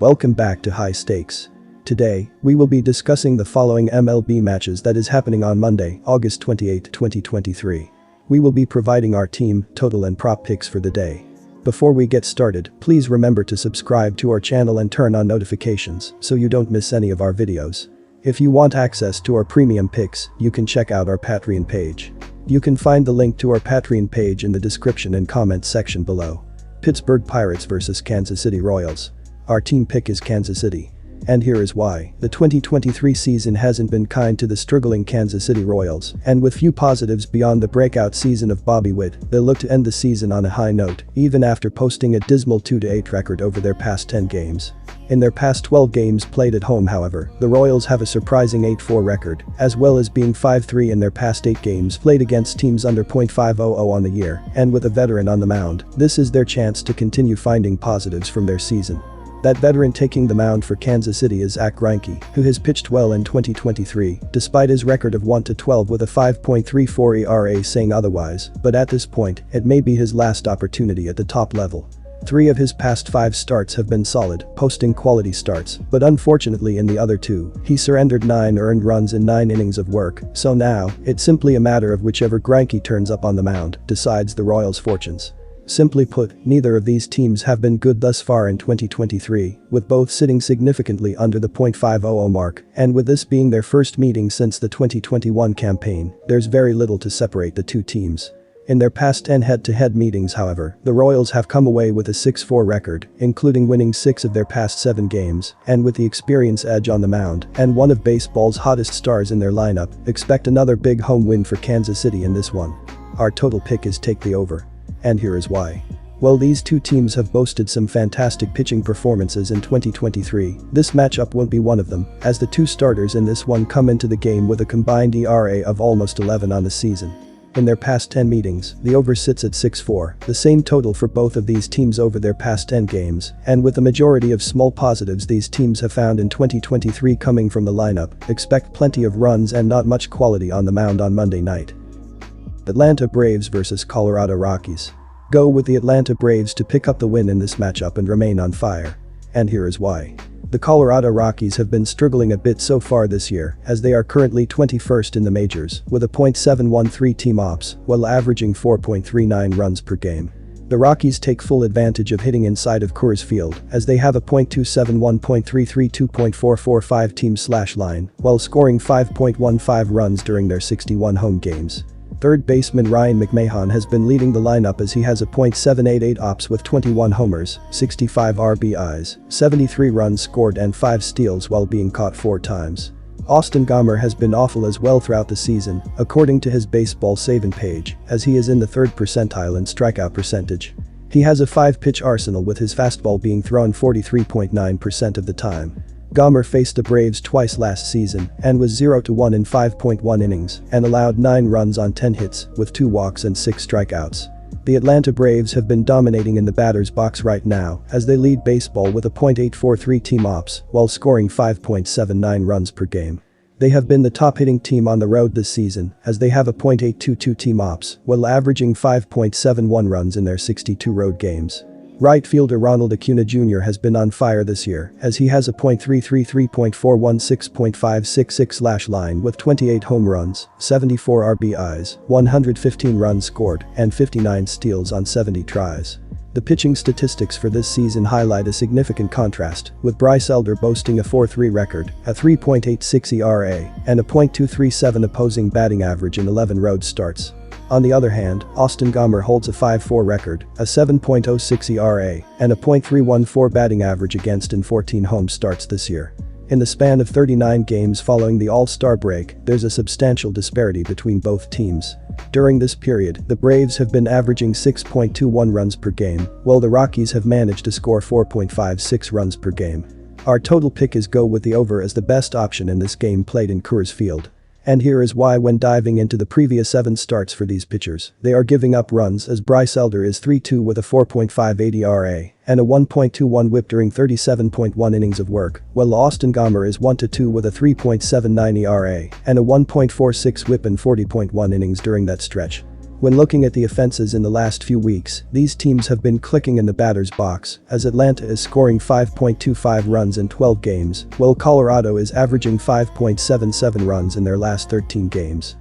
Welcome back to High Stakes. Today, we will be discussing the following MLB matches that is happening on Monday, August 28, 2023. We will be providing our team, total and prop picks for the day. Before we get started, please remember to subscribe to our channel and turn on notifications so you don't miss any of our videos. If you want access to our premium picks, you can check out our Patreon page. You can find the link to our Patreon page in the description and comments section below. Pittsburgh Pirates vs Kansas City Royals. Our team pick is Kansas City. And here is why. The 2023 season hasn't been kind to the struggling Kansas City Royals, and with few positives beyond the breakout season of Bobby Witt, they look to end the season on a high note, even after posting a dismal 2-8 record over their past 10 games. In their past 12 games played at home, however, the Royals have a surprising 8-4 record, as well as being 5-3 in their past 8 games played against teams under .500 on the year, and with a veteran on the mound, this is their chance to continue finding positives from their season. That veteran taking the mound for Kansas City is Zack Greinke, who has pitched well in 2023, despite his record of 1-12 with a 5.34 ERA saying otherwise, but at this point, it may be his last opportunity at the top level. 3 of his past 5 starts have been solid, posting quality starts, but unfortunately in the other 2, he surrendered 9 earned runs in 9 innings of work, so now, it's simply a matter of whichever Greinke turns up on the mound, decides the Royals' fortunes. Simply put, neither of these teams have been good thus far in 2023, with both sitting significantly under the .500 mark, and with this being their first meeting since the 2021 campaign, there's very little to separate the two teams. In their past 10 head-to-head meetings, however, the Royals have come away with a 6-4 record, including winning 6 of their past 7 games, and with the experience edge on the mound and one of baseball's hottest stars in their lineup, expect another big home win for Kansas City in this one. Our total pick is take the over. And here is why. While these two teams have boasted some fantastic pitching performances in 2023, this matchup won't be one of them, as the two starters in this one come into the game with a combined ERA of almost 11 on the season. In their past 10 meetings, the over sits at 6-4, the same total for both of these teams over their past 10 games, and with the majority of small positives these teams have found in 2023 coming from the lineup, expect plenty of runs and not much quality on the mound on Monday night. Atlanta Braves vs Colorado Rockies. Go with the Atlanta Braves to pick up the win in this matchup and remain on fire. And here is why. The Colorado Rockies have been struggling a bit so far this year, as they are currently 21st in the majors with a .713 team ops while averaging 4.39 runs per game. The Rockies take full advantage of hitting inside of Coors Field, as they have a .271, .332, .445 team slash line, while scoring 5.15 runs during their 61 home games. Third baseman Ryan McMahon has been leading the lineup as he has a .788 ops with 21 homers, 65 RBIs, 73 runs scored and 5 steals while being caught 4 times. Austin Gomber has been awful as well throughout the season, according to his baseball saving page, as he is in the 3rd percentile in strikeout percentage. He has a 5-pitch arsenal with his fastball being thrown 43.9% of the time. Gomber faced the Braves twice last season and was 0-1 in 5.1 innings and allowed 9 runs on 10 hits with 2 walks and 6 strikeouts. The Atlanta Braves have been dominating in the batter's box right now as they lead baseball with a .843 team ops while scoring 5.79 runs per game. They have been the top hitting team on the road this season as they have a .822 team ops while averaging 5.71 runs in their 62 road games. Right fielder Ronald Acuna Jr. has been on fire this year as he has a .333, .416, .566 line with 28 home runs, 74 RBIs, 115 runs scored, and 59 steals on 70 tries. The pitching statistics for this season highlight a significant contrast, with Bryce Elder boasting a 4.3 record, a 3.86 ERA, and a .237 opposing batting average in 11 road starts. On the other hand, Austin Gomber holds a 5.4 record, a 7.06 ERA, and a .314 batting average against in 14 home starts this year. In the span of 39 games following the All-Star break, there's a substantial disparity between both teams. During this period, the Braves have been averaging 6.21 runs per game, while the Rockies have managed to score 4.56 runs per game. Our total pick is go with the over as the best option in this game played in Coors Field. And here is why. When diving into the previous 7 starts for these pitchers, they are giving up runs as Bryce Elder is 3-2 with a 4.58 ERA and a 1.21 whip during 37.1 innings of work, while Austin Gomber is 1-2 with a 3.79 ERA and a 1.46 whip in 40.1 innings during that stretch. When looking at the offenses in the last few weeks, these teams have been clicking in the batter's box, as Atlanta is scoring 5.25 runs in 12 games, while Colorado is averaging 5.77 runs in their last 13 games.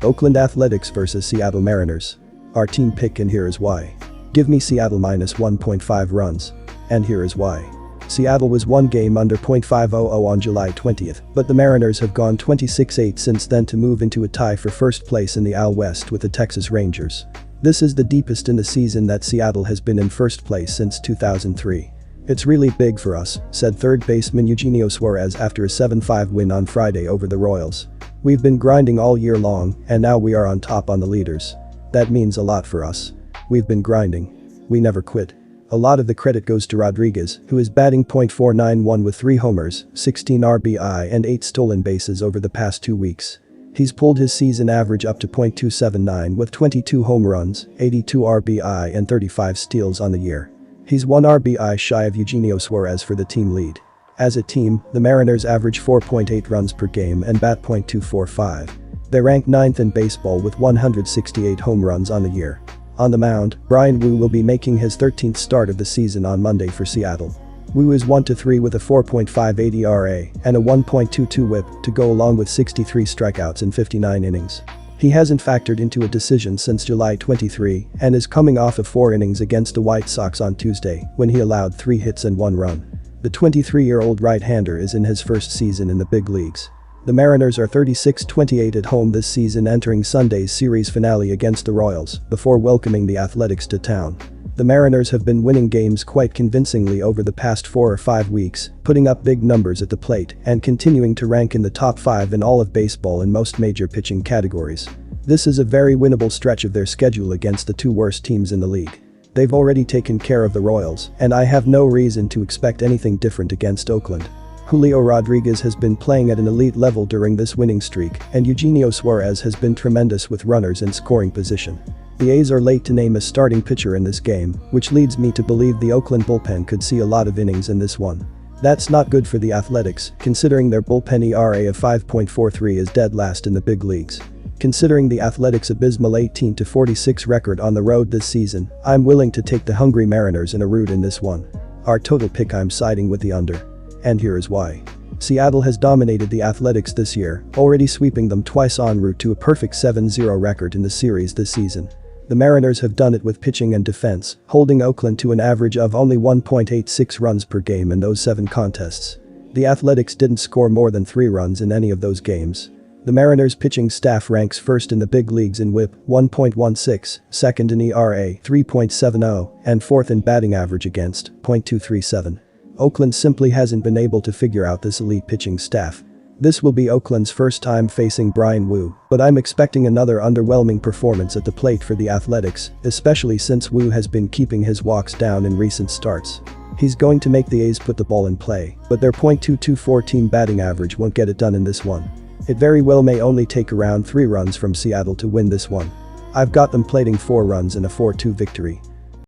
Oakland Athletics vs Seattle Mariners. Our team pick, and here is why. Give me Seattle minus 1.5 runs. And here is why. Seattle was one game under .500 on July 20th, but the Mariners have gone 26-8 since then to move into a tie for first place in the AL West with the Texas Rangers. This is the deepest in the season that Seattle has been in first place since 2003. It's really big for us, said third baseman Eugenio Suarez after a 7-5 win on Friday over the Royals. We've been grinding all year long, and now we are on top on the leaders. That means a lot for us. We've been grinding. We never quit. A lot of the credit goes to Rodriguez, who is batting .491 with 3 homers, 16 RBI and 8 stolen bases over the past 2 weeks. He's pulled his season average up to .279 with 22 home runs, 82 RBI and 35 steals on the year. He's 1 RBI shy of Eugenio Suarez for the team lead. As a team, the Mariners average 4.8 runs per game and bat .245. They rank 9th in baseball with 168 home runs on the year. On the mound, Bryan Woo will be making his 13th start of the season on Monday for Seattle. Woo is 1-3 with a 4.58 ERA and a 1.22 WHIP to go along with 63 strikeouts in 59 innings. He hasn't factored into a decision since July 23 and is coming off of 4 innings against the White Sox on Tuesday when he allowed 3 hits and 1 run. The 23-year-old right-hander is in his first season in the big leagues. The Mariners are 36-28 at home this season, entering Sunday's series finale against the Royals before welcoming the Athletics to town. The Mariners have been winning games quite convincingly over the past 4 or 5 weeks, putting up big numbers at the plate and continuing to rank in the top 5 in all of baseball in most major pitching categories. This is a very winnable stretch of their schedule against the 2 worst teams in the league. They've already taken care of the Royals, and I have no reason to expect anything different against Oakland. Julio Rodriguez has been playing at an elite level during this winning streak, and Eugenio Suarez has been tremendous with runners in scoring position. The A's are late to name a starting pitcher in this game, which leads me to believe the Oakland bullpen could see a lot of innings in this one. That's not good for the Athletics, considering their bullpen ERA of 5.43 is dead last in the big leagues. Considering the Athletics' abysmal 18-46 record on the road this season, I'm willing to take the hungry Mariners in a rout in this one. Our total pick, I'm siding with the under. And here is why. Seattle has dominated the Athletics this year, already sweeping them twice en route to a perfect 7-0 record in the series this season. The Mariners have done it with pitching and defense, holding Oakland to an average of only 1.86 runs per game in those 7 contests. The Athletics didn't score more than 3 runs in any of those games. The Mariners' pitching staff ranks first in the big leagues in WHIP, 1.16, second in ERA, 3.70, and fourth in batting average against, .237. Oakland simply hasn't been able to figure out this elite pitching staff. This will be Oakland's first time facing Bryan Woo, but I'm expecting another underwhelming performance at the plate for the Athletics, especially since Woo has been keeping his walks down in recent starts. He's going to make the A's put the ball in play, but their .224 team batting average won't get it done in this one. It very well may only take around 3 runs from Seattle to win this one. I've got them plating 4 runs in a 4-2 victory.